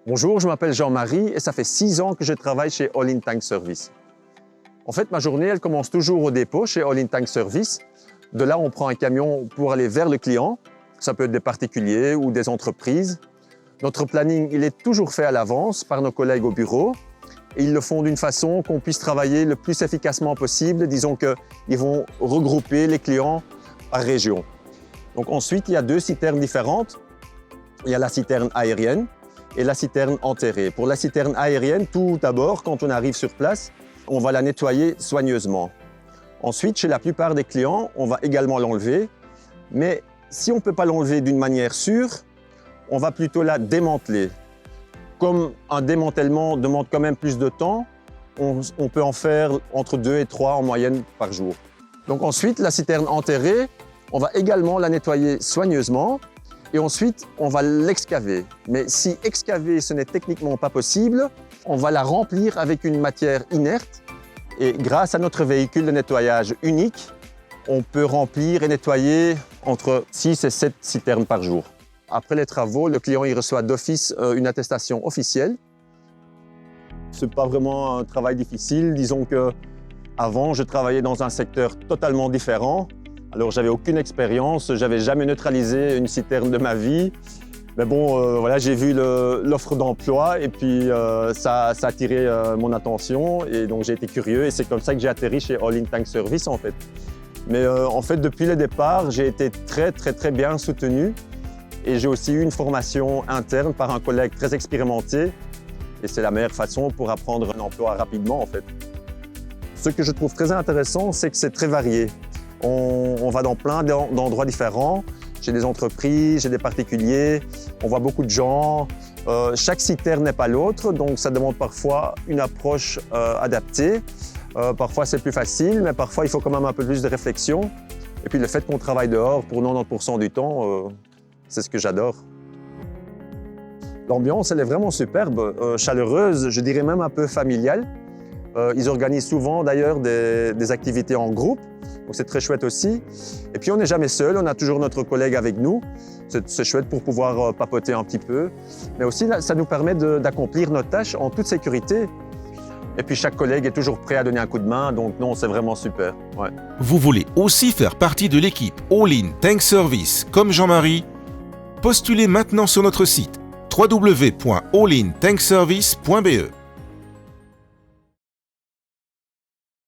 Bonjour, je m'appelle Jean-Marie et ça fait 6 ans que je travaille chez All In Tank Service. En fait, ma journée, elle commence toujours au dépôt chez All In Tank Service. De là, on prend un camion pour aller vers le client. Ça peut être des particuliers ou des entreprises. Notre planning, il est toujours fait à l'avance par nos collègues au bureau. Et ils le font d'une façon qu'on puisse travailler le plus efficacement possible. Disons qu'ils vont regrouper les clients par région. Donc ensuite, il y a 2 citernes différentes. Il y a la citerne aérienne et la citerne enterrée. Pour la citerne aérienne, tout d'abord, quand on arrive sur place, on va la nettoyer soigneusement. Ensuite, chez la plupart des clients, on va également l'enlever. Mais si on ne peut pas l'enlever d'une manière sûre, on va plutôt la démanteler. Comme un démantèlement demande quand même plus de temps, on peut en faire entre 2 et 3 en moyenne par jour. Donc ensuite, la citerne enterrée, on va également la nettoyer soigneusement. Et ensuite, on va l'excaver. Mais si excaver, ce n'est techniquement pas possible, on va la remplir avec une matière inerte. Et grâce à notre véhicule de nettoyage unique, on peut remplir et nettoyer entre 6 et 7 citernes par jour. Après les travaux, le client il reçoit d'office une attestation officielle. Ce n'est pas vraiment un travail difficile. Disons qu'avant, je travaillais dans un secteur totalement différent. Alors, j'avais aucune expérience, j'avais jamais neutralisé une citerne de ma vie. Mais bon, voilà, j'ai vu l'offre d'emploi et puis ça a attiré mon attention et donc j'ai été curieux et c'est comme ça que j'ai atterri chez All In Tank Service en fait. Mais en fait, depuis le départ, j'ai été très bien soutenu et j'ai aussi eu une formation interne par un collègue très expérimenté et c'est la meilleure façon pour apprendre un emploi rapidement en fait. Ce que je trouve très intéressant, c'est que c'est très varié. On va dans plein d'endroits différents, chez des entreprises, chez des particuliers, on voit beaucoup de gens. Chaque citerne n'est pas l'autre, donc ça demande parfois une approche adaptée. Parfois c'est plus facile, mais parfois il faut quand même un peu plus de réflexion. Et puis le fait qu'on travaille dehors pour 90% du temps, c'est ce que j'adore. L'ambiance, elle est vraiment superbe, chaleureuse, je dirais même un peu familiale. Ils organisent souvent d'ailleurs des activités en groupe, donc c'est très chouette aussi. Et puis on n'est jamais seul, on a toujours notre collègue avec nous. C'est chouette pour pouvoir papoter un petit peu. Mais aussi ça nous permet d'accomplir notre tâche en toute sécurité. Et puis chaque collègue est toujours prêt à donner un coup de main, donc non, c'est vraiment super. Ouais. Vous voulez aussi faire partie de l'équipe All In Tank Service comme Jean-Marie? Postulez maintenant sur notre site www.allintankservice.be.